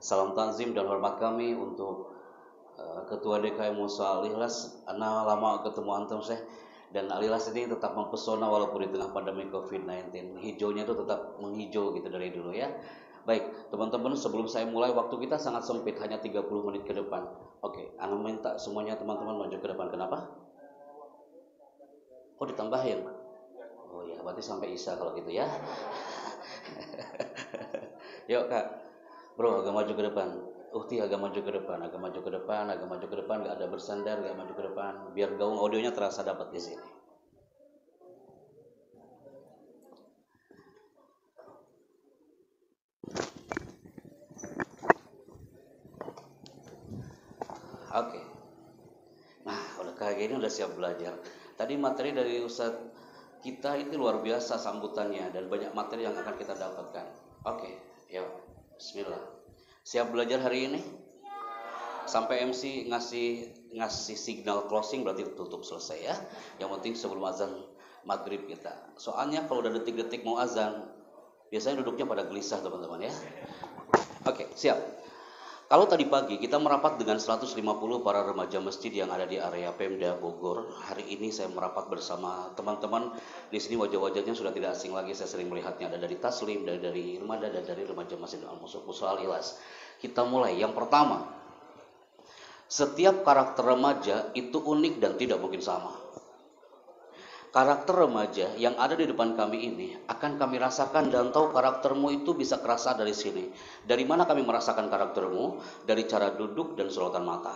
Salam takzim dan hormat kami untuk Ketua DKM Musa Al-Ikhlas. Ana lama ketemu antum Syekh, dan Al-Ikhlas ini tetap mempesona walaupun di tengah pandemi COVID-19. Hijaunya itu tetap menghijau gitu dari dulu ya. Baik, teman-teman, sebelum saya mulai, waktu kita sangat sempit, hanya 30 menit ke depan. Oke, Ana minta semuanya teman-teman maju ke depan. Kenapa? Oh, ditambahin. Oh ya, berarti sampai Isya kalau gitu ya. Yuk Kak, bro, agak maju ke depan. Uhti, agak maju ke depan, agak maju ke depan, agak maju ke depan, gak ada bersandar, gak maju ke depan, biar gaung audionya terasa dapat di sini. Oke. Nah, udah kayak gini udah siap belajar. Tadi materi dari Ustadz kita itu luar biasa sambutannya, dan banyak materi yang akan kita dapatkan. Oke, yuk, Bismillah. Siap belajar hari ini? Sampai MC ngasih signal closing berarti tutup, selesai ya. Yang penting sebelum azan maghrib kita. Soalnya kalau udah detik-detik mau azan, biasanya duduknya pada gelisah teman-teman ya. Oke, siap. Kalau tadi pagi kita merapat dengan 150 para remaja masjid yang ada di area Pemda Bogor. Hari ini saya merapat bersama teman-teman di sini, wajah-wajahnya sudah tidak asing lagi. Saya sering melihatnya, ada dari Taslim, dari Irmada, dan dari remaja Masjid Al-Musa Al-Ikhlas. Kita mulai. Yang pertama, setiap karakter remaja itu unik dan tidak mungkin sama. Karakter remaja yang ada di depan kami ini akan kami rasakan, dan tahu karaktermu itu bisa kerasa dari sini. Dari mana kami merasakan karaktermu? Dari cara duduk dan sorotan mata.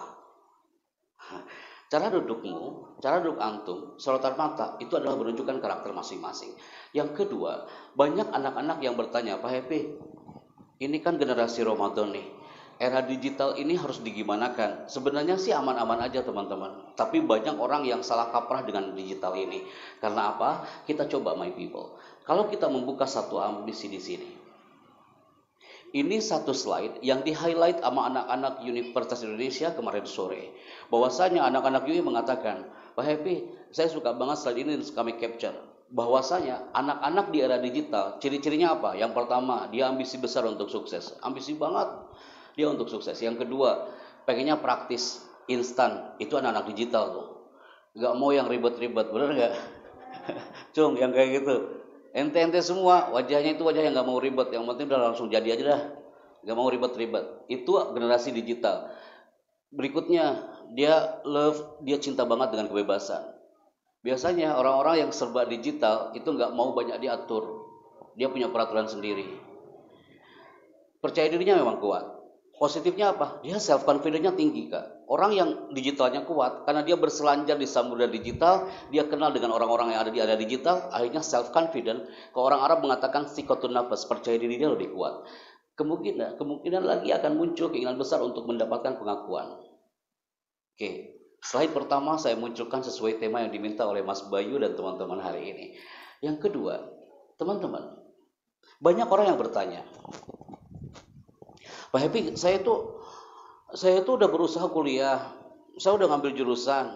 Cara dudukmu, cara duduk antum, sorotan mata itu adalah menunjukkan karakter masing-masing. Yang kedua, banyak anak-anak yang bertanya, Pak Happy, ini kan generasi Ramadan nih, era digital ini harus digimanakan? Sebenarnya sih aman-aman aja teman-teman, tapi banyak orang yang salah kaprah dengan digital ini. Karena apa? Kita coba, my people. Kalau kita membuka satu ambisi di sini, ini satu slide yang di-highlight sama anak-anak Universitas Indonesia kemarin sore. Bahwasanya anak-anak UI mengatakan, Pak Happy, saya suka banget slide ini kami capture. Bahwasanya anak-anak di era digital, ciri-cirinya apa? Yang pertama, dia ambisi besar untuk sukses. Ambisi banget dia untuk sukses. Yang kedua, pengennya praktis, instan. Itu anak-anak digital tuh. Gak mau yang ribet-ribet, bener gak? Cung, yang kayak gitu. Ente-ente semua, wajahnya itu wajah yang gak mau ribet. Yang penting udah langsung jadi aja dah. Gak mau ribet-ribet. Itu generasi digital. Berikutnya, dia cinta banget dengan kebebasan. Biasanya orang-orang yang serba digital itu gak mau banyak diatur. Dia punya peraturan sendiri. Percaya dirinya memang kuat. Positifnya apa? Dia self confidence-nya tinggi, Kak. Orang yang digitalnya kuat karena dia berselancar di samudera digital, dia kenal dengan orang-orang yang ada di area digital, akhirnya self confident. Kalau orang Arab mengatakan sikotun nafas, percaya diri dia lebih kuat. Kemungkinan lagi akan muncul keinginan besar untuk mendapatkan pengakuan. Oke, slide pertama saya munculkan sesuai tema yang diminta oleh Mas Bayu dan teman-teman hari ini. Yang kedua, teman-teman, banyak orang yang bertanya, Pak Happy, saya tuh udah berusaha kuliah, saya udah ngambil jurusan.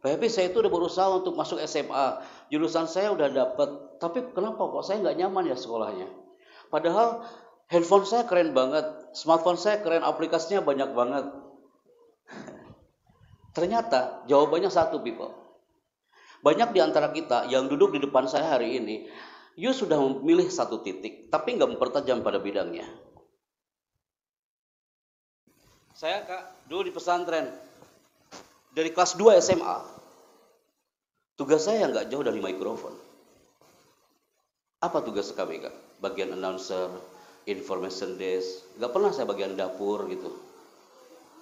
Pak Happy, saya tuh udah berusaha untuk masuk SMA, jurusan saya udah dapet, tapi kenapa kok saya nggak nyaman ya sekolahnya? Padahal handphone saya keren banget, smartphone saya keren, aplikasinya banyak banget. Ternyata jawabannya satu, people. Banyak di antara kita yang duduk di depan saya hari ini, you sudah memilih satu titik, tapi nggak mempertajam pada bidangnya. Saya, Kak, dulu di pesantren, dari kelas 2 SMA, tugas saya nggak jauh dari mikrofon. Apa tugas kami, Kak? Bagian announcer, information desk, nggak pernah saya bagian dapur gitu.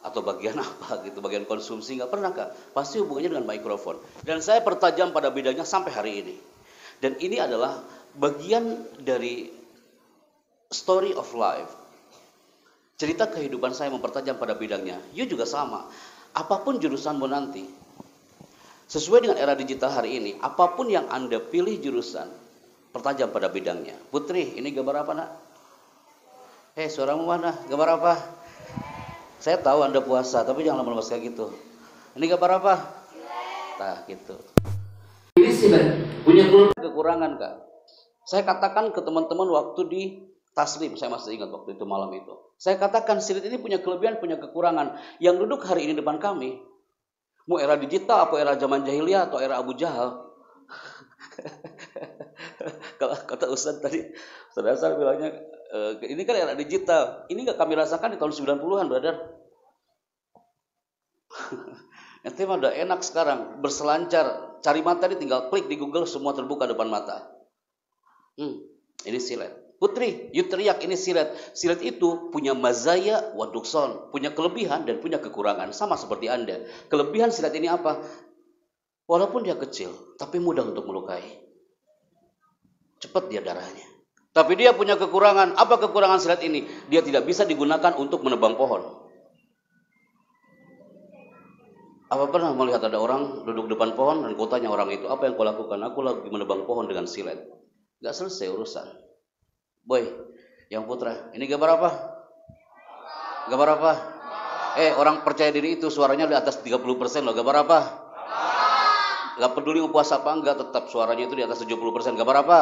Atau bagian apa gitu, bagian konsumsi, nggak pernah, Kak. Pasti hubungannya dengan mikrofon. Dan saya pertajam pada bidangnya sampai hari ini. Dan ini adalah bagian dari story of life. Cerita kehidupan saya mempertajam pada bidangnya. You juga sama. Apapun jurusanmu nanti, sesuai dengan era digital hari ini, apapun yang Anda pilih jurusan, pertajam pada bidangnya. Putri, ini gambar apa, nak? Suaramu mana? Gambar apa? Saya tahu Anda puasa, tapi jangan lemas kayak gitu. Ini gambar apa? Nah, gitu. Ini sih punya kekurangan, Kak. Saya katakan ke teman-teman waktu di taslim, saya masih ingat waktu itu malam itu. Saya katakan silat ini punya kelebihan, punya kekurangan. Yang duduk hari ini depan kami, mau era digital, apa era zaman jahiliyah, atau era Abu Jahal. Kalau kata Ustaz tadi, saudara bilangnya, ini kan era digital. Ini nggak kami rasakan di tahun 90-an, brother. Nanti mah udah enak sekarang, berselancar, cari materi tinggal klik di Google, semua terbuka depan mata. Ini silat. Putri, you teriak ini silat. Silat itu punya mazaya wa nukson, punya kelebihan dan punya kekurangan, sama seperti Anda. Kelebihan silat ini apa? Walaupun dia kecil, tapi mudah untuk melukai. Cepat dia darahnya. Tapi dia punya kekurangan. Apa kekurangan silat ini? Dia tidak bisa digunakan untuk menebang pohon. Apa pernah melihat ada orang duduk depan pohon dan kau tanya orang itu, apa yang kau lakukan? Aku lagi menebang pohon dengan silet. Gak selesai urusan. Boy, yang putra, ini gambar apa? Gambar apa? Orang percaya diri itu suaranya di atas 30% loh. Gambar apa? Gak peduli mau puasa apa enggak, tetap suaranya itu di atas 70%. Gambar apa?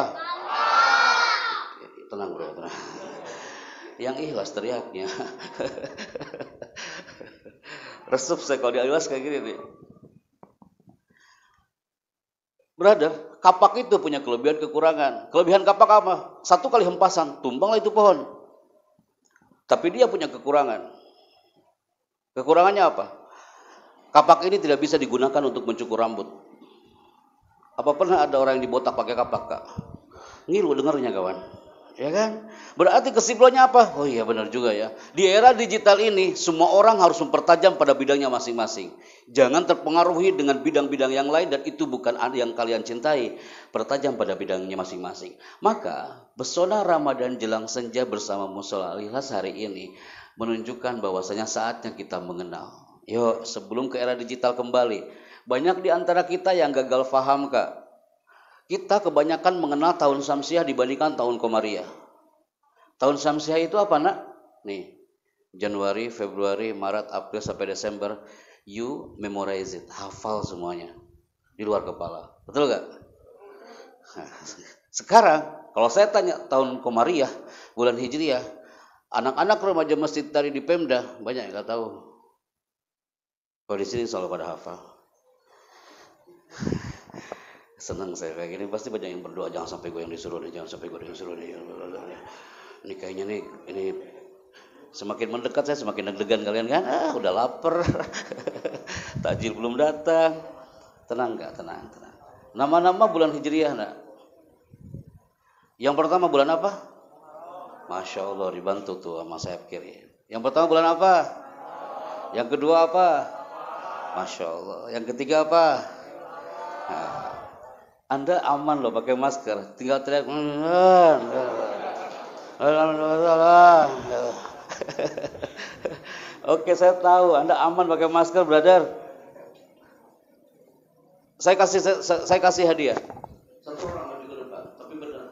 Tenang bro, tenang. Yang ikhlas teriaknya. Resup saya kalau di ikhlas kayak gini nih. Brother, kapak itu punya kelebihan kekurangan. Kelebihan kapak apa? 1 kali hempasan, tumbanglah itu pohon. Tapi dia punya kekurangan. Kekurangannya apa? Kapak ini tidak bisa digunakan untuk mencukur rambut. Apa pernah ada orang yang dibotak pakai kapak, Kak? Ngilu dengarnya kawan. Ya kan? Berarti kesimpulannya apa? Oh iya benar juga ya. Di era digital ini semua orang harus mempertajam pada bidangnya masing-masing. Jangan terpengaruhi dengan bidang-bidang yang lain dan itu bukan yang kalian cintai. Pertajam pada bidangnya masing-masing. Maka pesona Ramadan jelang senja bersama Mushola Al-Ikhlas hari ini menunjukkan bahwasanya saatnya kita mengenal. Yuk sebelum ke era digital kembali. Banyak di antara kita yang gagal faham, Kak. Kita kebanyakan mengenal tahun Syamsiah dibandingkan tahun Komariah. Tahun Syamsiah itu apa nak? Nih, Januari, Februari, Maret, April sampai Desember. You memorize it, hafal semuanya di luar kepala. Betul gak? Nah, sekarang kalau saya tanya tahun Komariah, bulan Hijriah, anak-anak remaja masjid tari di Pemda banyak yang nggak tahu. Kalau di sini selalu pada hafal. Senang saya kayak gini, pasti banyak yang berdoa jangan sampai gue yang disuruh nih, jangan sampai gue yang disuruh nih. Ini kayaknya nih, ini semakin mendekat saya semakin deg-degan kalian kan? Udah lapar, takjil belum datang. Tenang nggak? Tenang. Nama-nama bulan Hijriah nak. Yang pertama bulan apa? Masya Allah dibantu tuh sama sayap kiri. Yang pertama bulan apa? Yang kedua apa? Masya Allah. Yang ketiga apa? Nah, Anda aman loh pakai masker, tinggal teriak. Oke, saya tahu Anda aman pakai masker, brother. Saya kasih hadiah. Satu orang maju ke depan, tapi benar.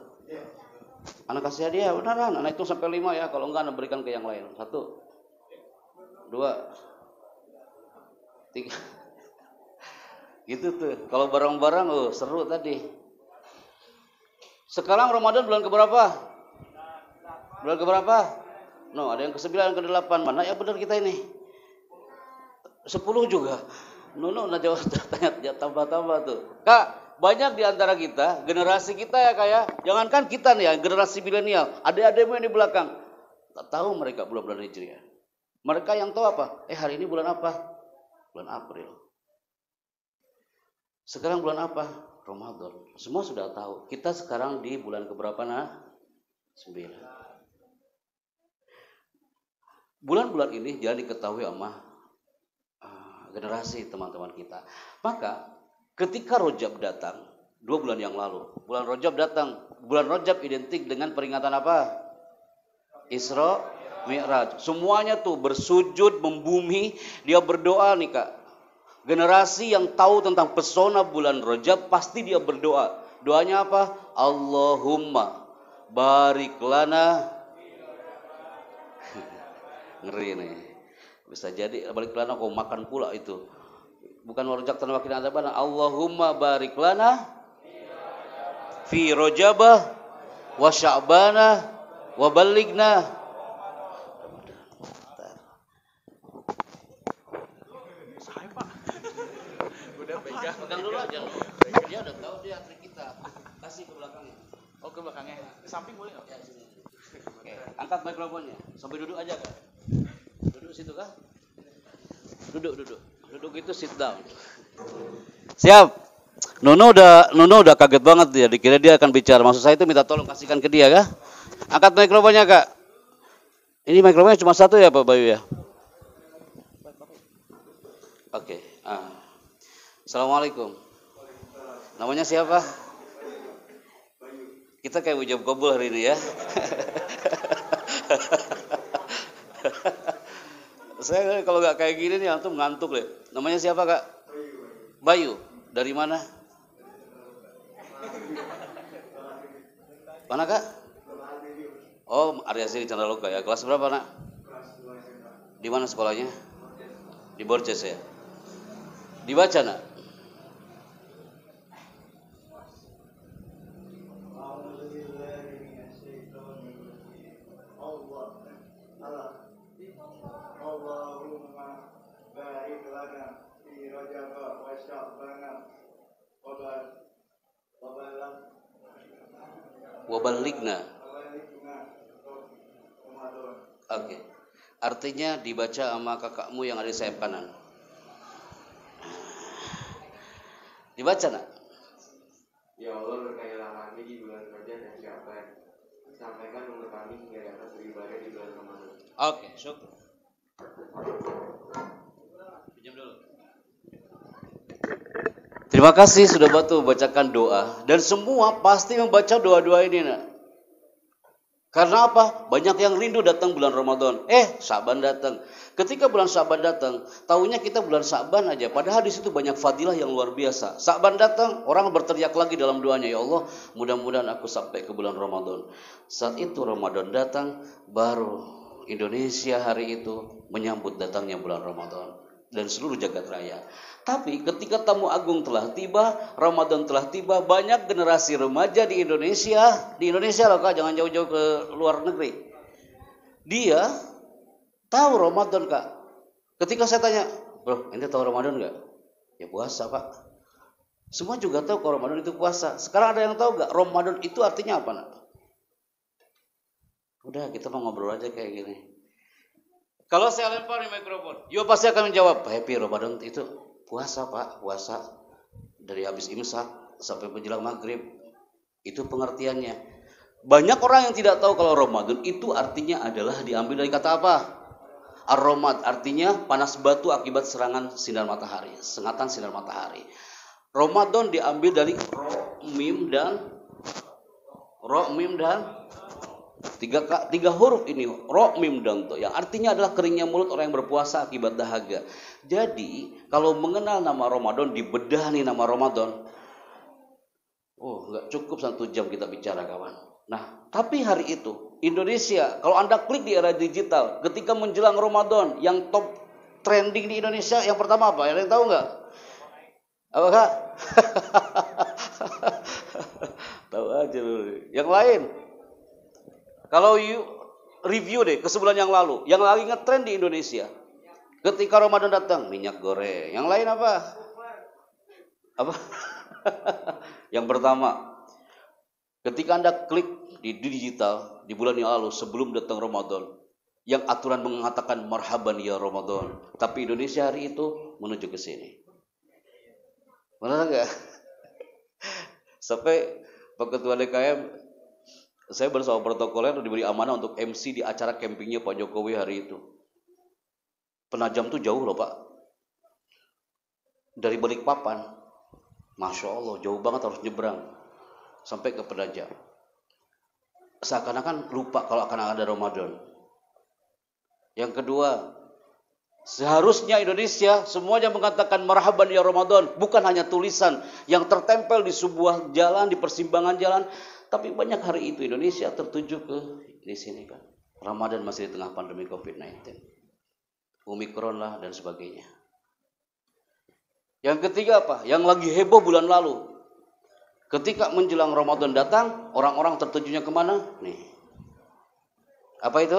Anak kasih hadiah, beneran. Anak itu sampai 5 ya, kalau enggak Anda berikan ke yang lain. 1, 2, 3. Gitu tuh. Kalau barang-barang seru tadi. Sekarang Ramadan bulan keberapa? Bulan keberapa? No, ada yang ke-9, yang ke-8. Mana yang benar kita ini? 10 juga. No, jawab tanya tambah-tambah tuh. Kak, banyak di antara kita, generasi kita ya Kak ya. Jangankan kita nih ya, generasi milenial. Adik-adikmu yang di belakang. Tak tahu mereka bulan-bulan Hijriah. Mereka yang tahu apa? Hari ini bulan apa? Bulan April. Sekarang bulan apa? Ramadan. Semua sudah tahu. Kita sekarang di bulan keberapa nah? 9. Bulan-bulan ini jangan diketahui sama generasi teman-teman kita. Maka ketika Rajab datang, 2 bulan yang lalu, bulan Rajab datang. Bulan Rajab identik dengan peringatan apa? Isra Mi'raj. Semuanya tuh bersujud, membumi, dia berdoa nih Kak. Generasi yang tahu tentang pesona bulan Rajab pasti dia berdoa. Doanya apa? Allahumma barik lana. Ngeri nih. Bisa jadi barik lana kau makan pula itu. Bukan Rajab tanpa kena adabana. Allahumma barik lana fi Rajabah wa Sya'bana Wa ballighna. Saya Pak. Udah pegang. Pegang dulu aja. Dia udah tahu dia trik kita. Kasih ke belakangnya. Oh, ke belakangnya. Ke samping boleh nggak? Ya, sini. Oke, angkat mikrofonnya. Sampai duduk aja, Kak. Duduk situ, Kak. Duduk. Duduk itu sit down. Siap. Nuno udah kaget banget dia. Dikira dia akan bicara. Maksud saya itu minta tolong kasihkan ke dia, Kak. Angkat mikrofonnya, Kak. Ini mikrofonnya cuma satu ya, Pak Bayu ya? Oke. Assalamualaikum. Namanya siapa? Kita kayak ujab kabul hari ini ya. Saya kalau nggak kayak gini nih antum ngantuk deh. Namanya siapa, Kak? Bayu. Dari mana? Mana, Kak? Oh, Arya Siri Chandraloka ya. Kelas berapa, Nak? Di mana sekolahnya? Di Borces ya. Dibaca, Nak? Wabalikna. Oke. Artinya dibaca sama kakakmu yang ada di sayap kanan. Dibaca, Nak? Ya Allah, berkahilah kami di bulan Rajab dan Sya'ban. Sampaikan umur kami hingga dapat beribadah di bulan Ramadan. Oke, syukur. Pinjam dulu. Terima kasih sudah bantu bacakan doa. Dan semua pasti membaca doa-doa ini, Nak. Karena apa? Banyak yang rindu datang bulan Ramadan. Sya'ban datang. Ketika bulan Sya'ban datang, tahunya kita bulan Sya'ban aja. Padahal di situ banyak fadilah yang luar biasa. Sya'ban datang, orang berteriak lagi dalam doanya, ya Allah, mudah-mudahan aku sampai ke bulan Ramadan. Saat itu Ramadan datang, baru Indonesia hari itu menyambut datangnya bulan Ramadan dan seluruh jagat raya. Tapi ketika tamu agung telah tiba, Ramadan telah tiba, banyak generasi remaja di Indonesia loh, Kak, jangan jauh-jauh ke luar negeri. Dia tahu Ramadan, Kak. Ketika saya tanya, bro, ente tahu Ramadan nggak? Ya puasa, Pak. Semua juga tahu kalau Ramadan itu puasa. Sekarang ada yang tahu nggak Ramadan itu artinya apa, Nak? Udah, kita mau ngobrol aja kayak gini. Kalau saya lempar di mikrofon, yo pasti akan menjawab, happy Ramadan itu puasa, Pak, puasa dari habis imsak sampai menjelang maghrib. Itu pengertiannya. Banyak orang yang tidak tahu kalau Ramadan itu artinya adalah diambil dari kata apa? Ar-Ramad, artinya panas batu akibat serangan sinar matahari, sengatan sinar matahari. Ramadan diambil dari ro, mim dan tiga huruf ini, ro, mim, dan to, yang artinya adalah keringnya mulut orang yang berpuasa akibat dahaga. Jadi kalau mengenal nama Ramadan, dibedah nih nama Ramadan, nggak cukup 1 jam kita bicara, kawan. Nah, tapi hari itu Indonesia, kalau Anda klik di era digital, ketika menjelang Ramadan, yang top trending di Indonesia yang pertama apa? Ada yang tahu nggak? Apa, Kak? Tahu aja loh. Yang lain, kalau review deh ke sebulan yang lalu, yang lagi ngetrend di Indonesia ketika Ramadan datang, minyak goreng. Yang lain apa? Apa? Yang pertama, ketika Anda klik di digital di bulan yang lalu sebelum datang Ramadan, yang aturan mengatakan marhaban ya Ramadan, tapi Indonesia hari itu menuju ke sini. Benar enggak? Sampai Pak Ketua DKM, saya bersama protokoler diberi amanah untuk MC di acara campingnya Pak Jokowi hari itu. Penajam tuh jauh loh, Pak. Dari Balikpapan, Masya Allah, jauh banget, harus nyebrang sampai ke Penajam. Seakan-akan lupa kalau akan ada Ramadan. Yang kedua, seharusnya Indonesia semuanya mengatakan marhaban ya Ramadan, bukan hanya tulisan yang tertempel di sebuah jalan, di persimpangan jalan, tapi banyak hari itu Indonesia tertuju ke di sini, kan. Ramadan masih di tengah pandemi COVID-19, Omikron lah dan sebagainya. Yang ketiga apa? Yang lagi heboh bulan lalu, ketika menjelang Ramadan datang, orang-orang tertujunya kemana? Nih, Apa itu?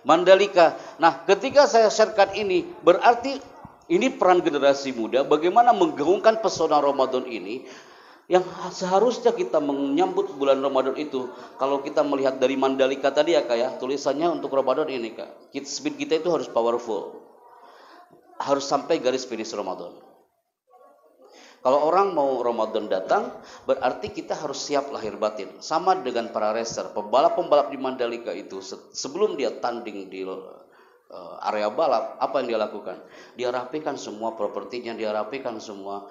Mandalika. Nah, ketika saya sharekan ini, berarti ini peran generasi muda bagaimana menggaungkan pesona Ramadan ini yang seharusnya kita menyambut bulan Ramadan itu. Kalau kita melihat dari Mandalika tadi ya Kak ya, tulisannya untuk Ramadan ini Kak. Speed kita itu harus powerful. Harus sampai garis finish Ramadan. Kalau orang mau Ramadan datang, berarti kita harus siap lahir batin. Sama dengan para racer, pembalap-pembalap di Mandalika itu sebelum dia tanding di area balap, apa yang dia lakukan? Dia rapikan semua propertinya, dia rapikan semua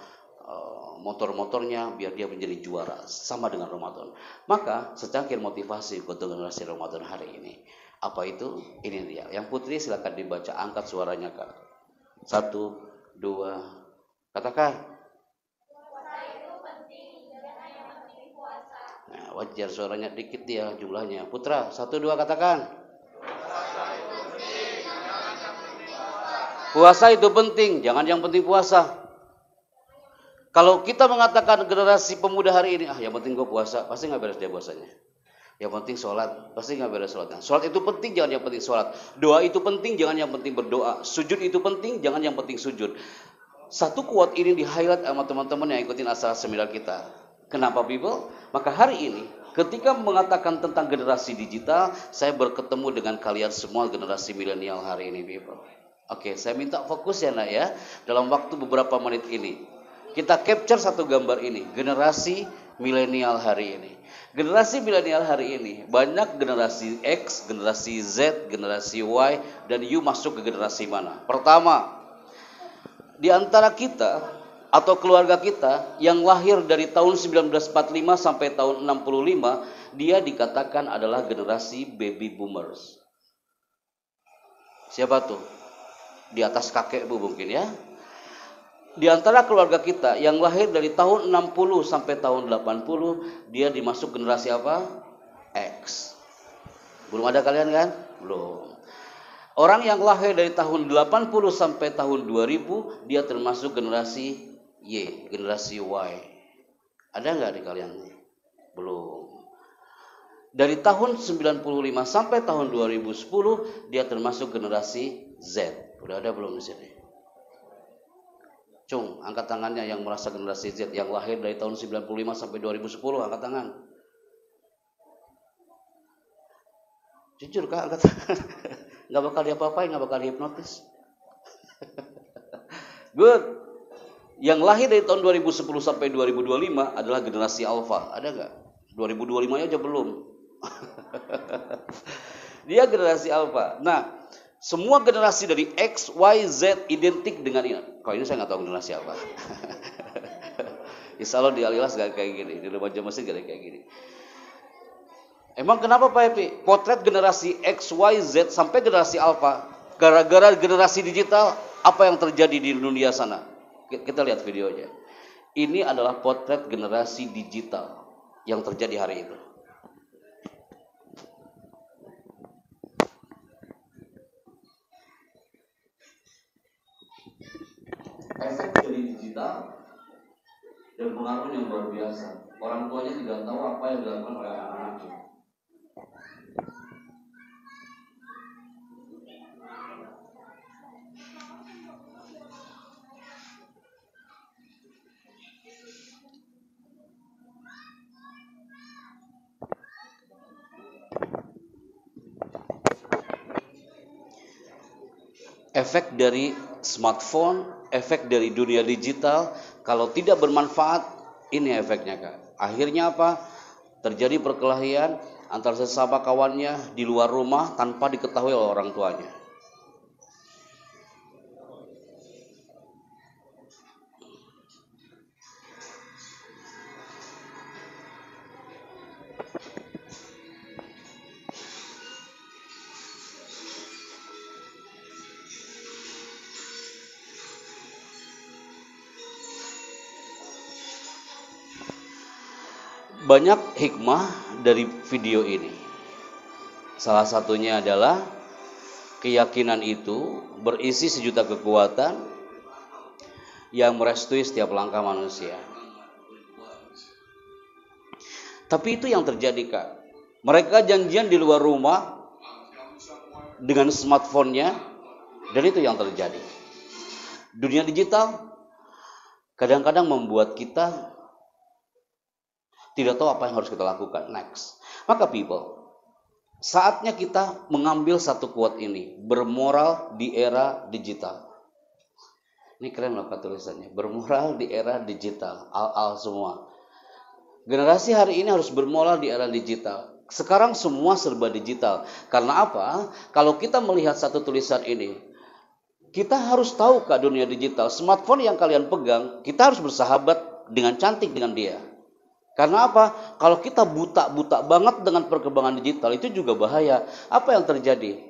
motor-motornya biar dia menjadi juara. Sama dengan Ramadan. Maka secangkir motivasi untuk generasi Ramadan hari ini. Apa itu? Ini dia. Yang putri silakan dibaca, angkat suaranya Kak. 1, 2, katakan. Nah, wajar suaranya dikit ya jumlahnya. Putra, 1, 2 katakan. Puasa itu penting, jangan yang penting puasa. Kalau kita mengatakan generasi pemuda hari ini, yang penting gue puasa, pasti nggak beres dia puasanya. Yang penting sholat, pasti nggak beres sholatnya. Sholat itu penting, jangan yang penting sholat. Doa itu penting, jangan yang penting berdoa. Sujud itu penting, jangan yang penting sujud. Satu quote ini di-highlight sama teman-teman yang ikutin acara seminar kita. Kenapa people? Maka hari ini ketika mengatakan tentang generasi digital, saya berketemu dengan kalian semua generasi milenial hari ini people. Oke, saya minta fokus ya nak ya. Dalam waktu beberapa menit ini kita capture satu gambar ini, generasi milenial hari ini. Generasi milenial hari ini banyak generasi X, generasi Z, generasi Y, dan you masuk ke generasi mana? Pertama, di antara kita atau keluarga kita yang lahir dari tahun 1945 sampai tahun 65, dia dikatakan adalah generasi baby boomers. Siapa tuh? Di atas kakek bu mungkin ya. Di antara keluarga kita yang lahir dari tahun 60 sampai tahun 80, dia dimasuk generasi apa? X. Belum ada kalian kan? Belum. Orang yang lahir dari tahun 80 sampai tahun 2000, dia termasuk generasi Y, generasi Y. Ada nggak di kalian? Belum. Dari tahun 95 sampai tahun 2010, dia termasuk generasi Z. Udah ada belum di sini? Cung, angkat tangannya yang merasa generasi Z, yang lahir dari tahun 95 sampai 2010, angkat tangan. Jujur Kak, angkat tangan. Nggak bakal diapa-apain, nggak bakal dihipnotis. Good. Yang lahir dari tahun 2010 sampai 2025 adalah generasi alpha. Ada nggak? 2025 aja belum. Dia generasi alpha. Nah, semua generasi dari X, Y, Z identik dengan ini. Kalau ini saya nggak tahu generasi apa. Insya Allah di Alilas nggak kayak gini, di Remaja Masjid nggak kayak gini. Emang kenapa Pak Epi? Potret generasi X, Y, Z sampai generasi alpha. Gara-gara generasi digital, apa yang terjadi di dunia sana? Kita lihat videonya. Ini adalah potret generasi digital yang terjadi hari itu. Efek dari digital dan pengaruh yang luar biasa. Orang tuanya tidak tahu apa yang dilakukan oleh anak-anaknya. Efek dari smartphone, efek dari dunia digital, kalau tidak bermanfaat, ini efeknya Kak. Akhirnya apa? Terjadi perkelahian antara sesama kawannya di luar rumah tanpa diketahui oleh orang tuanya. Banyak hikmah dari video ini. Salah satunya adalah keyakinan itu berisi sejuta kekuatan yang merestui setiap langkah manusia. Tapi itu yang terjadi Kak. Mereka janjian di luar rumah dengan smartphone-nya, dan itu yang terjadi. Dunia digital kadang-kadang membuat kita tidak tahu apa yang harus kita lakukan next. Maka people, saatnya kita mengambil satu quote ini, bermoral di era digital. Ini keren loh tulisannya, bermoral di era digital, al semua. Generasi hari ini harus bermoral di era digital. Sekarang semua serba digital. Karena apa? Kalau kita melihat satu tulisan ini, kita harus tahu Kak, dunia digital. Smartphone yang kalian pegang, kita harus bersahabat dengan cantik dengan dia. Karena apa? Kalau kita buta banget dengan perkembangan digital, itu juga bahaya. Apa yang terjadi?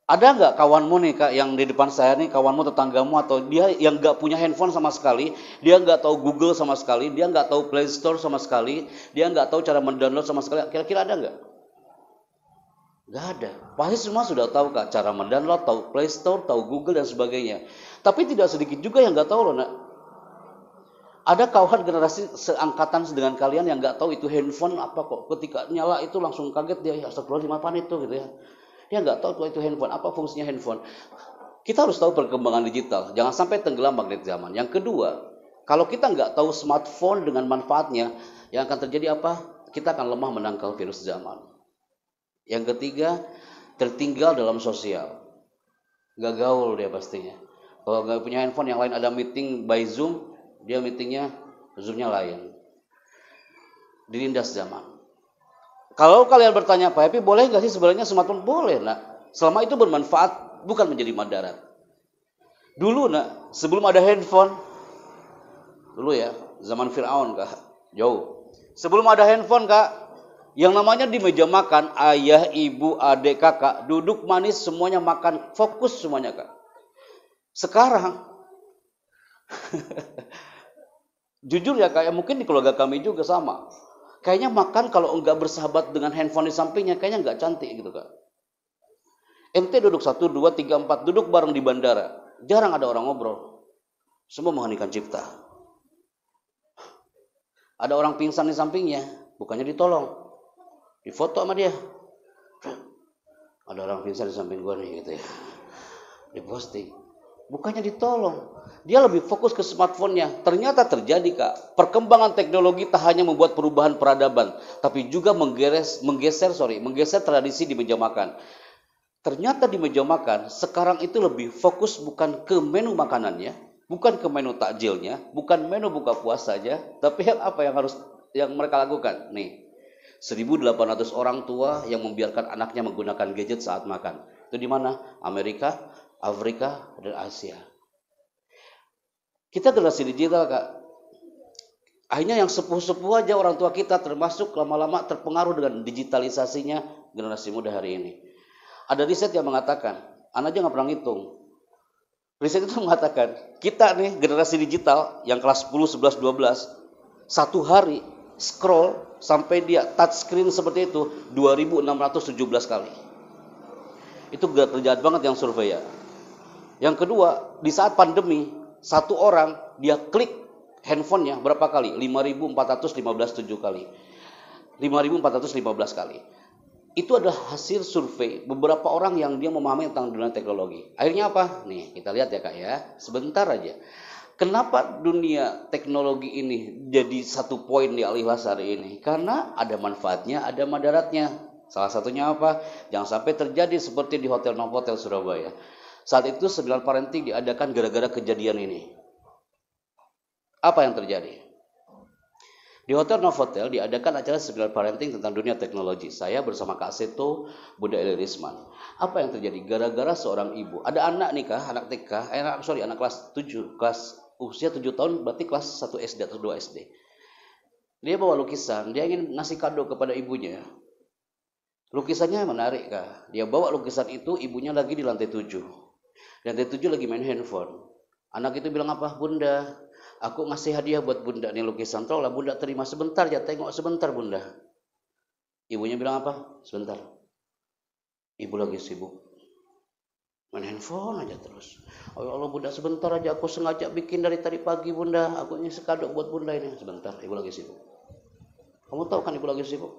Ada nggak kawanmu nih Kak, yang di depan saya nih, kawanmu, tetanggamu, atau dia yang nggak punya handphone sama sekali, dia nggak tahu Google sama sekali, dia nggak tahu Play Store sama sekali, dia nggak tahu cara mendownload sama sekali. Kira-kira ada nggak? Nggak ada. Pasti semua sudah tahu Kak, cara mendownload, tahu Play Store, tahu Google dan sebagainya. Tapi tidak sedikit juga yang nggak tahu loh nak. Ada kawan generasi seangkatan dengan kalian yang nggak tahu itu handphone apa kok. Ketika nyala itu langsung kaget dia, astagfirullahaladzim apaan itu gitu ya. Dia nggak tahu itu handphone, apa fungsinya handphone. Kita harus tahu perkembangan digital, jangan sampai tenggelam magnet zaman. Yang kedua, kalau kita nggak tahu smartphone dengan manfaatnya, yang akan terjadi apa? Kita akan lemah menangkal virus zaman. Yang ketiga, tertinggal dalam sosial. Nggak gaul dia pastinya. Kalau nggak punya handphone, yang lain ada meeting by Zoom, dia meetingnya Zoom-nya lain. Dilindas zaman. Kalau kalian bertanya, Pak Happy, boleh nggak sih sebenarnya smartphone? Boleh, nak. Selama itu bermanfaat, bukan menjadi madarat. Dulu, nak, sebelum ada handphone, dulu ya, zaman Fir'aun, Kak, jauh. Sebelum ada handphone, Kak, yang namanya di meja makan, ayah, ibu, adik, kakak, duduk manis, semuanya makan, fokus semuanya, Kak. Sekarang, jujur ya, Kak, ya, mungkin di keluarga kami juga sama. Kayaknya makan kalau enggak bersahabat dengan handphone di sampingnya, kayaknya enggak cantik gitu Kak. Ente duduk 1, 2, 3, 4, duduk bareng di bandara. Jarang ada orang ngobrol. Semua mengheningkan cipta. Ada orang pingsan di sampingnya, bukannya ditolong. Difoto sama dia. Ada orang pingsan di samping gua nih gitu ya. Diposting. Bukannya ditolong. Dia lebih fokus ke smartphone-nya. Ternyata terjadi Kak. Perkembangan teknologi tak hanya membuat perubahan peradaban, tapi juga menggeser tradisi di meja makan. Ternyata di meja makan sekarang itu lebih fokus bukan ke menu makanannya, bukan ke menu takjilnya, bukan menu buka puasa saja, tapi apa yang mereka lakukan? Nih, 1.800 orang tua yang membiarkan anaknya menggunakan gadget saat makan. Itu di mana? Amerika, Afrika, dan Asia. Kita generasi digital Kak. Akhirnya yang sepuh-sepuh aja orang tua kita termasuk lama-lama terpengaruh dengan digitalisasinya generasi muda hari ini. Ada riset yang mengatakan, anak aja nggak pernah ngitung. Riset itu mengatakan, kita nih generasi digital yang kelas 10, 11, 12, satu hari scroll sampai dia touch screen seperti itu 2.617 kali. Itu gak terjahat banget yang survei ya. Yang kedua, di saat pandemi, satu orang dia klik handphonenya berapa kali? 5.415 kali. 5.415 kali. Itu adalah hasil survei beberapa orang yang dia memahami tentang dunia teknologi. Akhirnya apa? Nih, kita lihat ya Kak ya. Sebentar aja. Kenapa dunia teknologi ini jadi satu poin di Al-Ikhlas hari ini? Karena ada manfaatnya, ada madaratnya. Salah satunya apa? Jangan sampai terjadi seperti di Hotel Novotel Surabaya. Saat itu 9 parenting diadakan gara-gara kejadian ini. Apa yang terjadi? Di Hotel Novotel diadakan acara 9 parenting tentang dunia teknologi. Saya bersama Kak Seto, Bunda Eli Risman. Apa yang terjadi? Gara-gara seorang ibu. Ada anak nih Kak, anak TK, anak kelas 7, usia 7 tahun berarti kelas 1 SD atau 2 SD. Dia bawa lukisan, dia ingin ngasih kado kepada ibunya. Lukisannya menarik Kak. Dia bawa lukisan itu, ibunya lagi di lantai 7. Lantai 7 lagi main handphone. Anak itu bilang apa? Bunda, aku ngasih hadiah buat Bunda nih lukisan. Tolonglah Bunda terima sebentar ya, tengok sebentar Bunda. Ibunya bilang apa? Sebentar. Ibu lagi sibuk. Main handphone aja terus. Oh ya Allah Bunda sebentar aja, aku sengaja bikin dari tadi pagi Bunda. Aku ngasih kado buat Bunda ini. Sebentar, ibu lagi sibuk. Kamu tahu kan ibu lagi sibuk?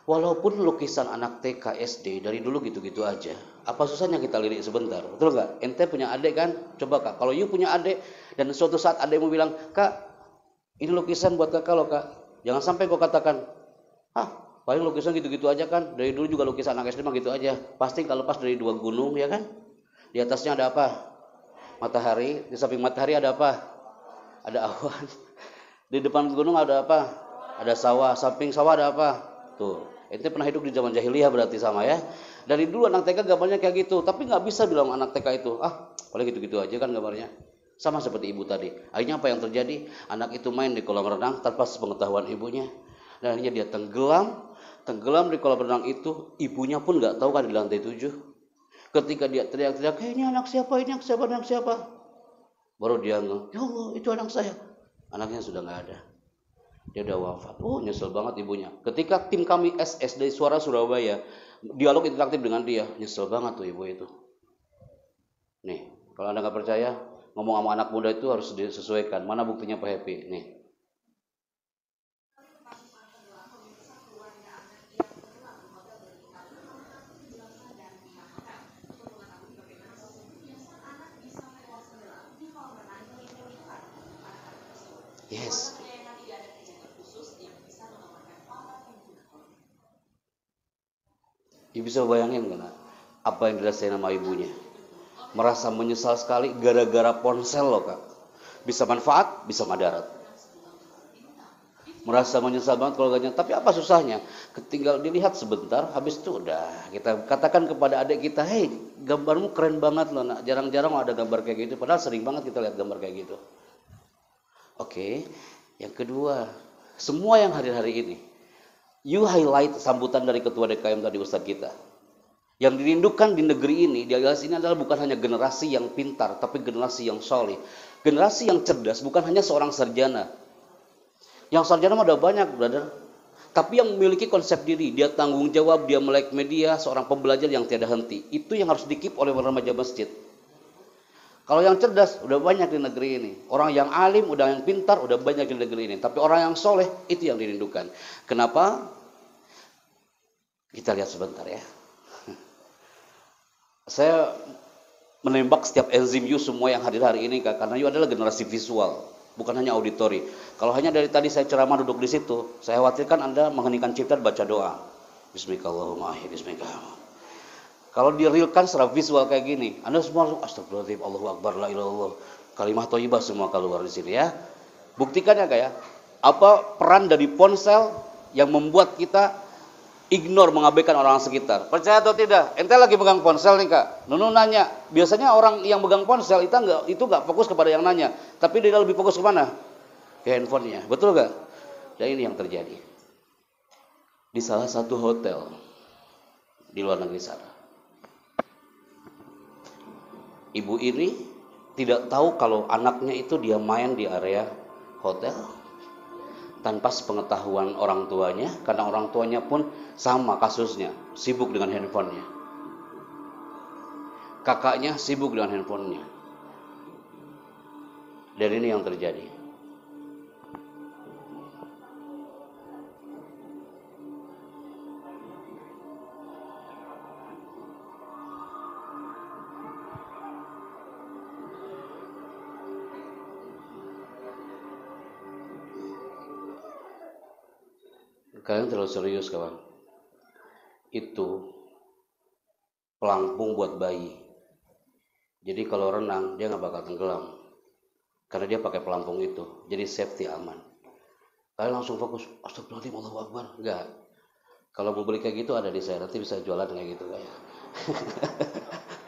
Walaupun lukisan anak TK SD dari dulu gitu-gitu aja. Apa susahnya kita lirik sebentar? Betul nggak? Ente punya adik kan? Coba kak, kalau you punya adik dan suatu saat adik mau bilang, kak, ini lukisan buat kakak loh kak. Jangan sampai kau katakan, paling lukisan gitu-gitu aja kan. Dari dulu juga lukisan anak SD mah gitu aja. Pasti kalau pas dari dua gunung ya kan? Di atasnya ada apa? Matahari. Di samping matahari ada apa? Ada awan. Di depan gunung ada apa? Ada sawah. Samping sawah ada apa? Tuh. Ente pernah hidup di zaman jahiliyah berarti sama ya. Dari dulu anak TK gambarnya kayak gitu. Tapi nggak bisa bilang anak TK itu, paling gitu-gitu aja kan gambarnya. Sama seperti ibu tadi. Akhirnya apa yang terjadi? Anak itu main di kolam renang tanpa sepengetahuan ibunya. Dan akhirnya dia tenggelam di kolam renang itu. Ibunya pun nggak tahu kan di lantai 7. Ketika dia teriak-teriak, ini anak siapa, ini anak siapa, anak siapa? Baru dia ngeh, ya Allah itu anak saya. Anaknya sudah nggak ada. Dia udah wafat. Nyesel banget ibunya. Ketika tim kami SSD Suara Surabaya dialog interaktif dengan dia, nyesel banget tuh ibu itu. Nih, kalau Anda nggak percaya, ngomong sama anak muda itu harus disesuaikan. Mana buktinya Pak Happy? Nih. Yes. Ibu bisa bayangin kan apa yang dirasain sama ibunya? Merasa menyesal sekali gara-gara ponsel loh kak. Bisa manfaat, bisa madarat. Merasa menyesal banget keluarganya. Tapi apa susahnya? Ketinggal dilihat sebentar, habis itu udah. Kita katakan kepada adik kita, hei gambarmu keren banget loh nak. Jarang-jarang ada gambar kayak gitu. Padahal sering banget kita lihat gambar kayak gitu. Oke, yang kedua, semua yang hari-hari ini, you highlight sambutan dari ketua DKM tadi Ustadz kita. Yang dirindukan di negeri ini, di atas ini adalah bukan hanya generasi yang pintar, tapi generasi yang soleh. Generasi yang cerdas, bukan hanya seorang sarjana. Yang sarjana mah ada banyak, brother. Tapi yang memiliki konsep diri, dia tanggung jawab, dia melek media, seorang pembelajar yang tiada henti. Itu yang harus dikip oleh remaja masjid. Kalau yang cerdas, udah banyak di negeri ini. Orang yang alim, udah yang pintar, udah banyak di negeri ini. Tapi orang yang soleh, itu yang dirindukan. Kenapa? Kita lihat sebentar ya. Saya menembak setiap enzim you semua yang hadir hari ini, karena you adalah generasi visual, bukan hanya auditori. Kalau hanya dari tadi saya ceramah duduk di situ, saya khawatirkan Anda mengheningkan cipta dan baca doa. Bismillahirrahmanirrahim, bismillah. Kalau direalkan secara visual kayak gini, Anda semua astagfirullahaladzim, Allahu Akbar, la ilaha illallah. Kalimah thayyibah semua keluar di sini ya. Buktikan ya kayak apa peran dari ponsel yang membuat kita ignore, mengabaikan orang sekitar. Percaya atau tidak? Ente lagi pegang ponsel nih kak. Nunu nanya. Biasanya orang yang pegang ponsel itu nggak fokus kepada yang nanya, tapi dia lebih fokus ke mana? Ke handphonenya. Betul nggak? Dan ini yang terjadi di salah satu hotel di luar negeri sana. Ibu ini tidak tahu kalau anaknya itu dia main di area hotel tanpa sepengetahuan orang tuanya, karena orang tuanya pun sama kasusnya, sibuk dengan handphonenya. Kakaknya sibuk dengan handphonenya. Dan ini yang terjadi. Kalian terlalu serius kawan. Itu pelampung buat bayi. Jadi kalau renang dia nggak bakal tenggelam, karena dia pakai pelampung itu. Jadi safety, aman. Kalian langsung fokus, astagfirullahaladzim, Allahu Akbar. Enggak. Kalau mau beli kayak gitu ada di saya, nanti bisa jualan kayak gitu kayak.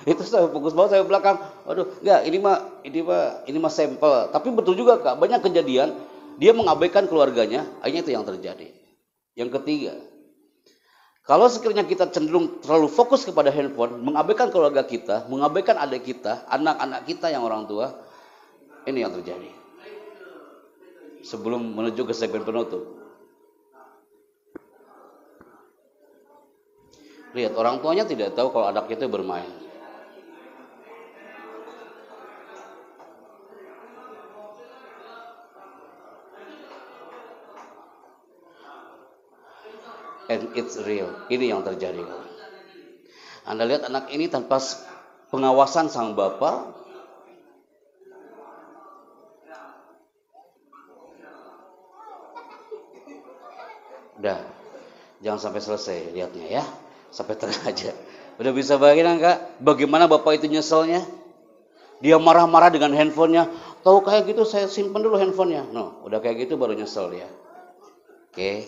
Itu saya fokus banget, saya belakang. Aduh, enggak, ini mah sampel. Tapi betul juga kak, banyak kejadian dia mengabaikan keluarganya, akhirnya itu yang terjadi. Yang ketiga, kalau sekiranya kita cenderung terlalu fokus kepada handphone, mengabaikan keluarga kita, mengabaikan adik kita, anak-anak kita yang orang tua, ini yang terjadi. Sebelum menuju ke segmen penutup, lihat, orang tuanya tidak tahu kalau anak itu bermain. think it's real. Ini yang terjadi. Anda lihat anak ini tanpa pengawasan sang bapak, udah, jangan sampai selesai lihatnya ya, sampai tengah aja. Udah bisa bayangin enggak bagaimana bapak itu nyeselnya? Dia marah-marah dengan handphonenya. Tahu kayak gitu saya simpan dulu handphonenya. No, udah kayak gitu baru nyesel dia. Oke,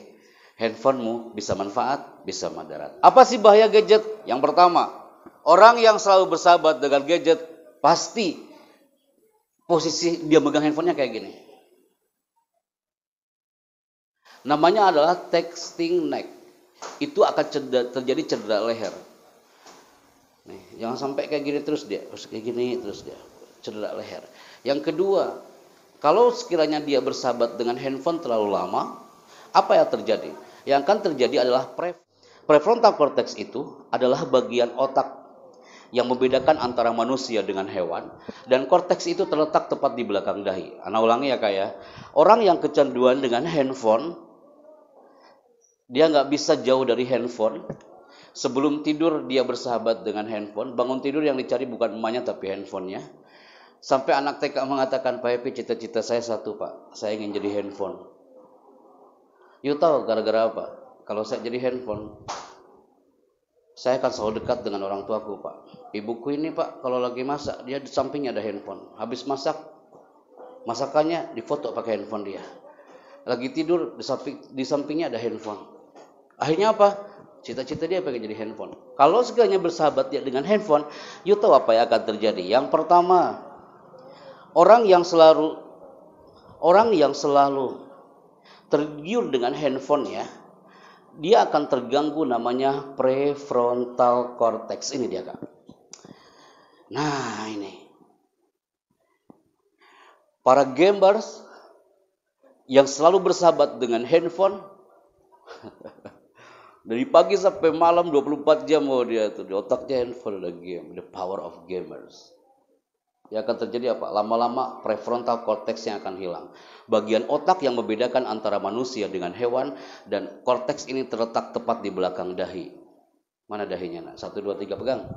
handphonemu bisa manfaat, bisa madarat. Apa sih bahaya gadget? Yang pertama, orang yang selalu bersahabat dengan gadget pasti posisi dia megang handphonenya kayak gini. Namanya adalah texting neck. Itu akan terjadi cedera leher. Nih, jangan sampai kayak gini terus dia, terus kayak gini terus dia, cedera leher. Yang kedua, kalau sekiranya dia bersahabat dengan handphone terlalu lama, apa yang terjadi? Yang akan terjadi adalah prefrontal cortex itu adalah bagian otak yang membedakan antara manusia dengan hewan, dan korteks itu terletak tepat di belakang dahi. Ana ulangi ya kak ya. Orang yang kecanduan dengan handphone, dia nggak bisa jauh dari handphone. Sebelum tidur dia bersahabat dengan handphone. Bangun tidur yang dicari bukan emaknya tapi handphonenya. Sampai anak TK mengatakan, Pak Epi, cita-cita saya satu Pak, saya ingin jadi handphone. You tahu gara-gara apa? Kalau saya jadi handphone, saya akan selalu dekat dengan orang tuaku Pak. Ibuku ini Pak, kalau lagi masak, dia di sampingnya ada handphone. Habis masak, masakannya difoto pakai handphone dia. Lagi tidur, di sampingnya ada handphone. Akhirnya apa? Cita-cita dia pengen jadi handphone. Kalau sekiranya bersahabat dia dengan handphone, you tahu apa yang akan terjadi? Yang pertama, orang yang selalu tergiur dengan handphone ya, dia akan terganggu namanya prefrontal cortex. Ini dia Kak. Nah ini. Para gamers yang selalu bersahabat dengan handphone, dari pagi sampai malam 24 jam dia tuh di otaknya handphone ada game, the power of gamers. Yang akan terjadi apa? Lama-lama prefrontal cortex yang akan hilang. Bagian otak yang membedakan antara manusia dengan hewan, dan korteks ini terletak tepat di belakang dahi. Mana dahinya nak? 1, 2, 3 pegang.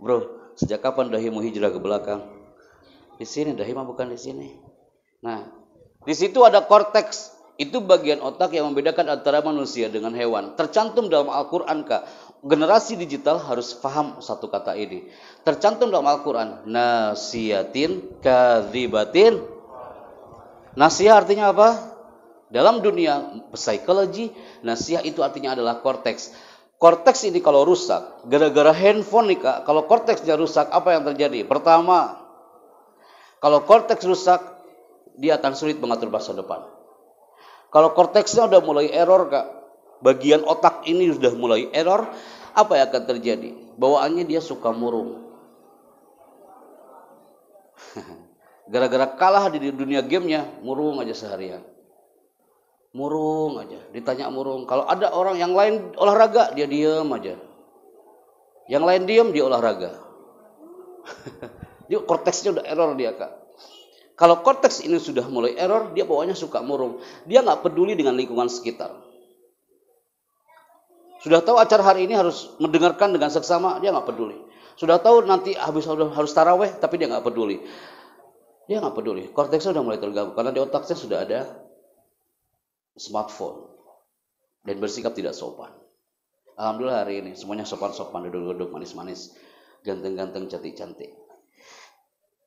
Bro, sejak kapan dahimu hijrah ke belakang? Di sini, dahi mah bukan di sini. Nah, di situ ada korteks. Itu bagian otak yang membedakan antara manusia dengan hewan. Tercantum dalam Al-Quran Kak. Generasi digital harus paham satu kata ini. Tercantum dalam Al-Quran. Nasiyatin kadhibatin. Nasiyah artinya apa? Dalam dunia psikologi, nasiyah itu artinya adalah korteks. Korteks ini kalau rusak, gara-gara handphone nih Kak, kalau korteksnya rusak, apa yang terjadi? Pertama, kalau korteks rusak, dia akan sulit mengatur masa depan. Kalau korteksnya udah mulai error Kak, bagian otak ini sudah mulai error, apa yang akan terjadi? Bawaannya dia suka murung. Gara-gara kalah di dunia gamenya, murung aja seharian. Murung aja, ditanya murung. Kalau ada orang yang lain olahraga, dia diem aja. Yang lain diem, dia olahraga. Dia korteksnya udah error dia Kak. Kalau korteks ini sudah mulai error, dia bawaannya suka murung. Dia nggak peduli dengan lingkungan sekitar. Sudah tahu acara hari ini harus mendengarkan dengan seksama, dia nggak peduli. Sudah tahu nanti harus taraweh, tapi dia nggak peduli. Dia nggak peduli. Korteksnya sudah mulai terganggu karena di otaknya sudah ada smartphone dan bersikap tidak sopan. Alhamdulillah hari ini semuanya sopan-sopan, duduk-duduk, manis-manis, ganteng-ganteng, cantik-cantik.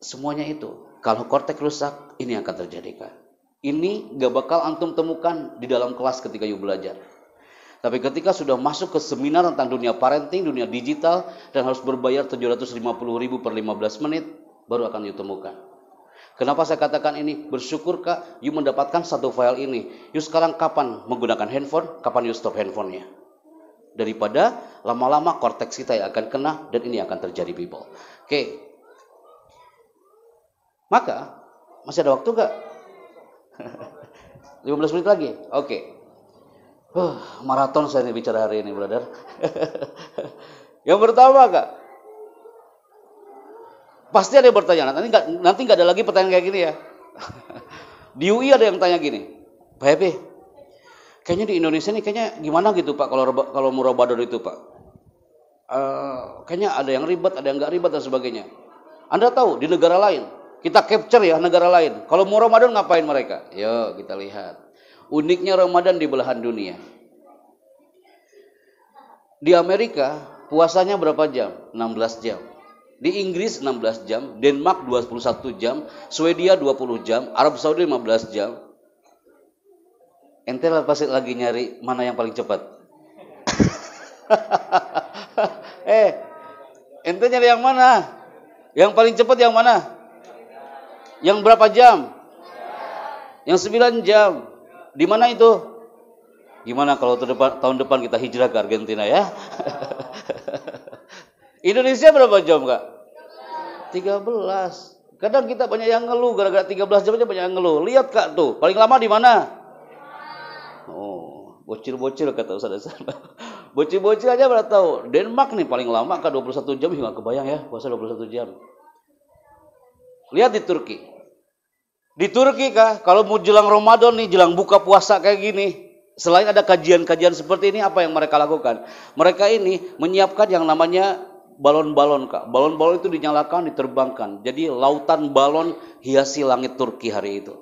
Semuanya itu, kalau korteks rusak, ini akan terjadi Kak. Ini gak bakal antum temukan di dalam kelas ketika you belajar. Tapi ketika sudah masuk ke seminar tentang dunia parenting, dunia digital, dan harus berbayar 750.000 per 15 menit, baru akan you temukan. Kenapa saya katakan ini? Bersyukur Kak, you mendapatkan satu file ini. You sekarang kapan menggunakan handphone, kapan you stop handphonenya. Daripada lama-lama korteks kita yang akan kena, dan ini akan terjadi people. Oke. Maka, masih ada waktu gak? 15 menit lagi? Oke. Maraton saya nih bicara hari ini, brother. Yang pertama Kak, pasti ada yang bertanya, nanti gak ada lagi pertanyaan kayak gini ya. Di UI ada yang tanya gini, Pak Epi, Kayaknya di Indonesia nih kayaknya gimana gitu Pak kalau mau Ramadan itu Pak. Kayaknya ada yang ribet, ada yang nggak ribet dan sebagainya. Anda tahu di negara lain, kita capture ya negara lain. Kalau mau Ramadan ngapain mereka? Yuk kita lihat. Uniknya Ramadan di belahan dunia. Di Amerika puasanya berapa jam? 16 jam. Di Inggris 16 jam, Denmark 21 jam, Swedia 20 jam, Arab Saudi 15 jam. Ente pasti lagi nyari mana yang paling cepat. Ente nyari yang mana? Yang paling cepat yang mana? Yang berapa jam? Yang 9 jam. Di mana itu? Gimana kalau tahun depan kita hijrah ke Argentina ya? Indonesia berapa jam Kak? 13. Kadang kita banyak yang ngeluh gara-gara 13 jam aja banyak yang ngeluh. Lihat Kak tuh, paling lama di mana? Oh, bocil-bocil kata Ustaz. Bocil-bocil aja pada tahu. Denmark nih paling lama Kak 21 jam, nggak kebayang ya puasa 21 jam. Lihat di Turki. Di Turki Kak, kalau mau jelang Ramadan nih, jelang buka puasa kayak gini, selain ada kajian-kajian seperti ini, apa yang mereka lakukan? Mereka ini menyiapkan yang namanya balon-balon Kak. Balon-balon itu dinyalakan, diterbangkan. Jadi lautan balon hiasi langit Turki hari itu.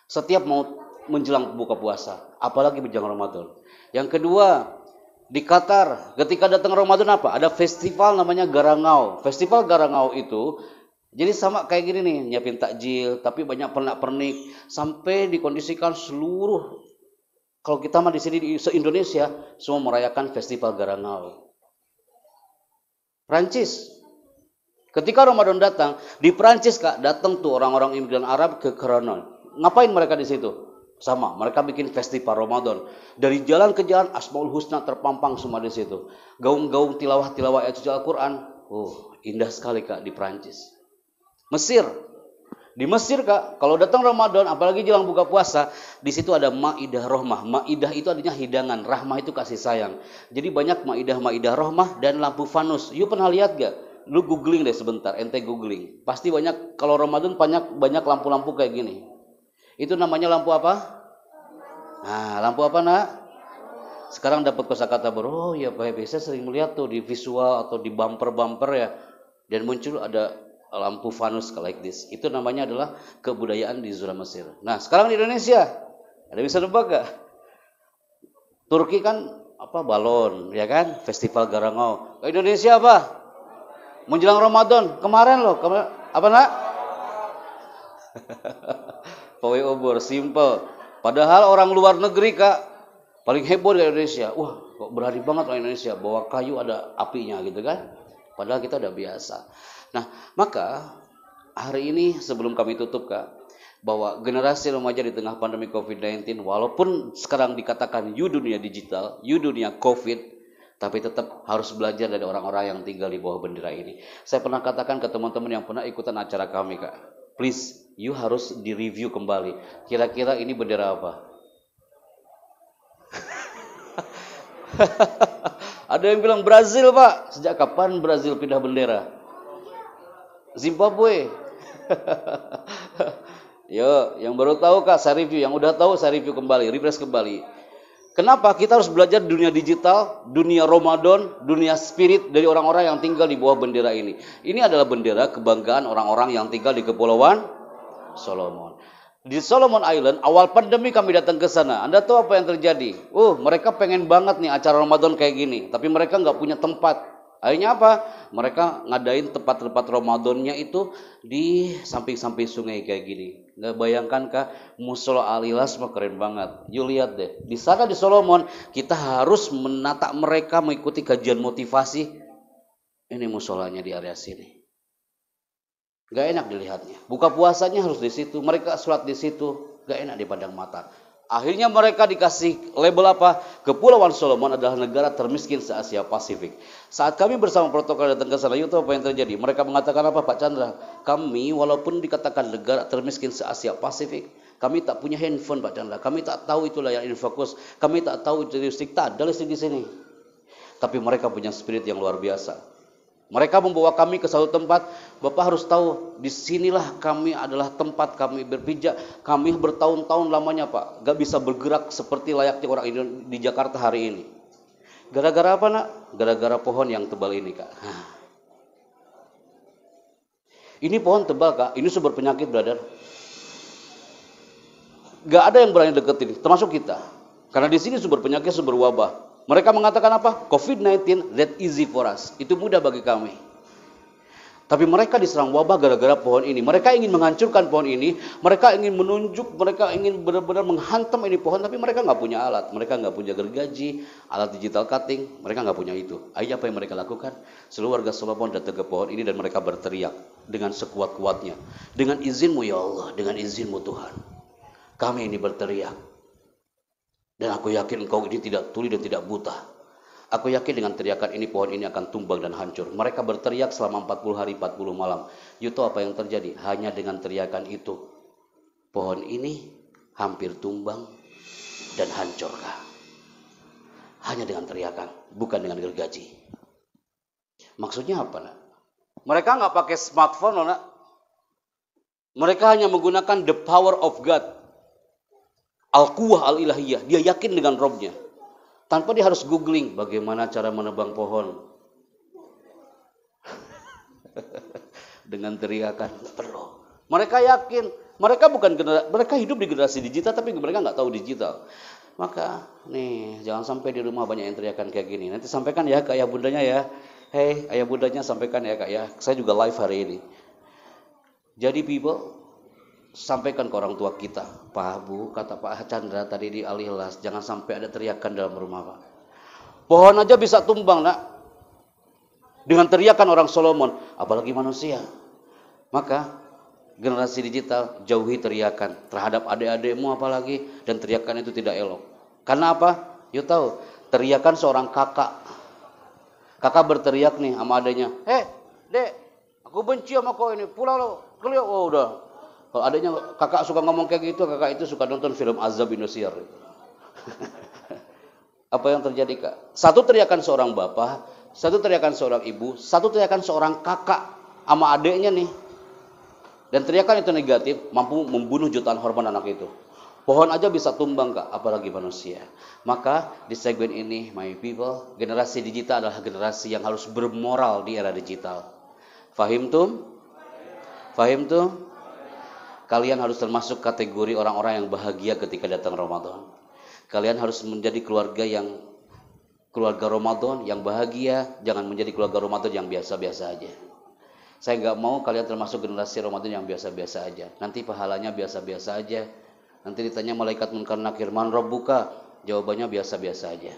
Setiap mau menjelang buka puasa, apalagi menjelang Ramadan. Yang kedua, di Qatar, ketika datang Ramadan apa? Ada festival namanya Garangau. Festival Garangau itu jadi sama kayak gini nih, nyiapin takjil, tapi banyak pernak-pernik sampai dikondisikan seluruh. Kalau kita mah di sini di se-Indonesia semua merayakan festival Garangau. Prancis. Ketika Ramadan datang, di Prancis Kak, datang tuh orang-orang imigran Arab ke Kronon. Ngapain mereka di situ? Sama, mereka bikin festival Ramadan. Dari jalan ke jalan Asmaul Husna terpampang semua di situ. Gaung-gaung tilawah-tilawah ayat suci Al-Qur'an. Indah sekali Kak di Prancis. Mesir. Di Mesir Kak, kalau datang Ramadan apalagi jelang buka puasa, di situ ada Maidah Rahmah. Maidah itu artinya hidangan, rahmah itu kasih sayang. Jadi banyak Maidah Rahmah dan lampu fanus. You pernah lihat gak? Lu googling deh sebentar, ente googling. Pasti banyak kalau Ramadan banyak lampu-lampu kayak gini. Itu namanya lampu apa? Nah, lampu apa nak? Sekarang dapat kosakata baru. Oh ya Pak Hebi, saya sering melihat tuh di visual atau di bumper-bumper ya. Dan muncul ada lampu fanus like this. Itu namanya adalah kebudayaan di zona Mesir. Nah, sekarang di Indonesia, ada bisa nebak gak? Turki kan apa balon, ya kan? Festival Garangau. Indonesia apa? Menjelang Ramadan kemarin loh. Apa nak? Pawai obor, simple. Padahal orang luar negeri Kak paling heboh di Indonesia. Wah, kok berani banget orang Indonesia bawa kayu ada apinya gitu kan? Padahal kita udah biasa. Nah, maka hari ini sebelum kami tutup Kak, bahwa generasi remaja di tengah pandemi COVID-19 walaupun sekarang dikatakan you dunia digital, you dunia COVID, tapi tetap harus belajar dari orang-orang yang tinggal di bawah bendera ini. Saya pernah katakan ke teman-teman yang pernah ikutan acara kami Kak, please, you harus direview kembali. Kira-kira ini bendera apa? Ada yang bilang Brazil Pak. Sejak kapan Brazil pindah bendera? Zimbabwe. Yo, yang baru tahu Kak, saya review. Yang udah tahu saya review kembali, refresh kembali. Kenapa? Kita harus belajar dunia digital, dunia Ramadan, dunia spirit dari orang-orang yang tinggal di bawah bendera ini. Ini adalah bendera kebanggaan orang-orang yang tinggal di Kepulauan Solomon. Di Solomon Island, awal pandemi kami datang ke sana. Anda tahu apa yang terjadi? Mereka pengen banget nih acara Ramadan kayak gini, tapi mereka nggak punya tempat. Akhirnya apa? Mereka ngadain tempat-tempat Ramadannya itu di samping-samping sungai kayak gini. Nggak bayangkan Kak, musola Al-Ilas mah keren banget. You lihat deh, di sana di Solomon kita harus menata mereka mengikuti kajian motivasi. Ini musolanya di area sini. Gak enak dilihatnya. Buka puasanya harus di situ. Mereka sholat di situ. Gak enak dipandang mata. Akhirnya mereka dikasih label apa? Kepulauan Solomon adalah negara termiskin se-Asia Pasifik. Saat kami bersama protokol datang ke sana, you tahu apa yang terjadi? Mereka mengatakan apa Pak Chandra? Kami walaupun dikatakan negara termiskin se-Asia Pasifik, kami tak punya handphone Pak Chandra. Kami tak tahu itu layar infrakus. Kami tak tahu itu listrik. Tak ada listrik di sini. Tapi mereka punya spirit yang luar biasa. Mereka membawa kami ke satu tempat. Bapak harus tahu, disinilah kami adalah tempat kami berpijak. Kami bertahun-tahun lamanya Pak, gak bisa bergerak seperti layaknya orang di Jakarta hari ini. Gara-gara apa nak? Gara-gara pohon yang tebal ini Kak. Ini pohon tebal Kak, ini sumber penyakit brother. Gak ada yang berani deketin, termasuk kita. Karena di sini sumber penyakit, sumber wabah. Mereka mengatakan apa? COVID-19 that easy for us. Itu mudah bagi kami. Tapi mereka diserang wabah gara-gara pohon ini. Mereka ingin menghancurkan pohon ini. Mereka ingin menunjuk, mereka ingin benar-benar menghantam ini pohon. Tapi mereka nggak punya alat. Mereka nggak punya gergaji, alat digital cutting. Mereka nggak punya itu. Apa yang mereka lakukan? Seluruh warga Solomon datang ke pohon ini dan mereka berteriak dengan sekuat-kuatnya. Dengan izinmu ya Allah, dengan izinmu Tuhan. Kami ini berteriak. Dan aku yakin engkau ini tidak tuli dan tidak buta. Aku yakin dengan teriakan ini pohon ini akan tumbang dan hancur. Mereka berteriak selama 40 hari 40 malam. You tahu apa yang terjadi? Hanya dengan teriakan itu pohon ini hampir tumbang dan hancur. Hanya dengan teriakan, bukan dengan gergaji. Maksudnya apa nak? Mereka nggak pakai smartphone loh nak. Mereka hanya menggunakan the power of God. Al-Quwah Al-Ilahiyah. Dia yakin dengan Robnya. Tanpa dia harus googling bagaimana cara menebang pohon. Dengan teriakan. Tidak perlu. Mereka yakin. Mereka hidup di generasi digital tapi mereka nggak tahu digital. Maka nih jangan sampai di rumah banyak yang teriakan kayak gini. Nanti sampaikan ya ke ayah bundanya ya. Hey ayah bundanya sampaikan ya Kak ya. Saya juga live hari ini. Jadi people, sampaikan ke orang tua kita, Pak Bu, kata Pak Chandra tadi di Al-Ikhlas, jangan sampai ada teriakan dalam rumah Pak. Pohon aja bisa tumbang nak, dengan teriakan orang Solomon, apalagi manusia. Maka generasi digital jauhi teriakan terhadap adik-adikmu apalagi, dan teriakan itu tidak elok. Karena apa? You tahu, teriakan seorang kakak. Kakak berteriak nih sama adiknya, dek, aku benci sama kau ini, pulang lo, keliau, oh udah. Kalau adanya kakak suka ngomong kayak gitu, kakak itu suka nonton film Azab Indosiar. Apa yang terjadi Kak? Satu teriakan seorang bapak, satu teriakan seorang ibu, satu teriakan seorang kakak sama adiknya nih. Dan teriakan itu negatif, mampu membunuh jutaan hormon anak itu. Pohon aja bisa tumbang Kak, apalagi manusia. Maka di segmen ini, my people, generasi digital adalah generasi yang harus bermoral di era digital. Fahim tum? Kalian harus termasuk kategori orang-orang yang bahagia ketika datang Ramadan. Kalian harus menjadi keluarga Ramadan yang bahagia, jangan menjadi keluarga Ramadan yang biasa-biasa aja. Saya nggak mau kalian termasuk generasi Ramadan yang biasa-biasa aja. Nanti pahalanya biasa-biasa aja. Nanti ditanya malaikat munkar nakir, man rabbuka? Jawabannya biasa-biasa aja.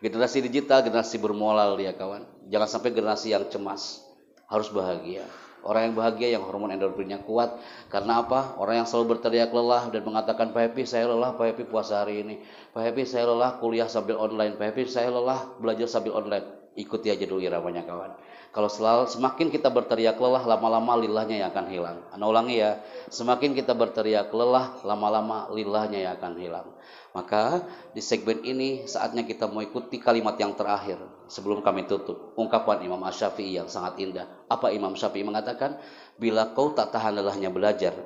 Generasi digital, generasi bermoral ya kawan. Jangan sampai generasi yang cemas. Harus bahagia. Orang yang bahagia yang hormon endorfinnya kuat. Karena apa? Orang yang selalu berteriak lelah dan mengatakan, Pak Happy saya lelah, Pak Happy puasa hari ini. Pak Happy saya lelah kuliah sambil online. Pak Happy saya lelah belajar sambil online. Ikuti aja dulu iramanya kawan. Kalau semakin kita berteriak lelah, lama-lama lilahnya yang akan hilang. Ana ulangi ya. Semakin kita berteriak lelah, lama-lama lilahnya yang akan hilang. Maka di segmen ini saatnya kita mau ikuti kalimat yang terakhir sebelum kami tutup. Ungkapan Imam Asy-Syafi'i yang sangat indah. Apa Imam Syafi'i mengatakan? Bila kau tak tahan lelahnya belajar,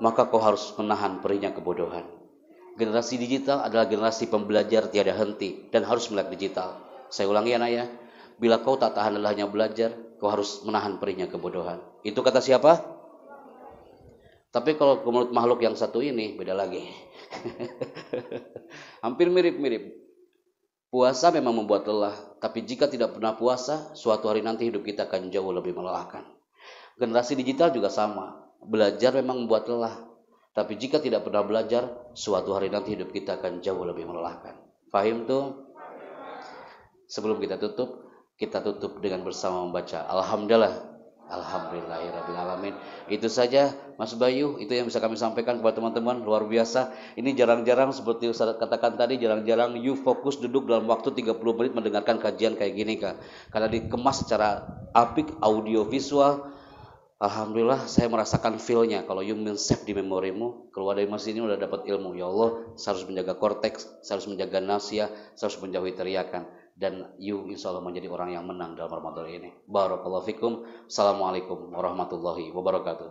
maka kau harus menahan perihnya kebodohan. Generasi digital adalah generasi pembelajar tiada henti dan harus melek digital. Saya ulangi ya Naya. Bila kau tak tahan lelahnya belajar, kau harus menahan perihnya kebodohan. Itu kata siapa? Tapi kalau menurut makhluk yang satu ini beda lagi. Hampir mirip-mirip. Puasa memang membuat lelah, tapi jika tidak pernah puasa, suatu hari nanti hidup kita akan jauh lebih melelahkan. Generasi digital juga sama. Belajar memang membuat lelah, tapi jika tidak pernah belajar, suatu hari nanti hidup kita akan jauh lebih melelahkan. Fahim tuh? Sebelum kita tutup dengan bersama membaca Alhamdulillah. Alhamdulillahirrabbilalamin. Itu saja Mas Bayu, itu yang bisa kami sampaikan kepada teman-teman. Luar biasa. Ini jarang-jarang seperti Ustaz katakan tadi, jarang-jarang you fokus duduk dalam waktu 30 menit mendengarkan kajian kayak gini Kak. Karena dikemas secara apik, audio visual. Alhamdulillah saya merasakan feel-nya. Kalau you men-save di memorimu, keluar dari masjid ini udah dapat ilmu. Ya Allah, saya harus menjaga korteks, saya harus menjaga nasia, saya harus menjauhi teriakan. dan you insya Allah menjadi orang yang menang dalam Ramadan ini. Barakallahu fikum. Assalamualaikum warahmatullahi wabarakatuh.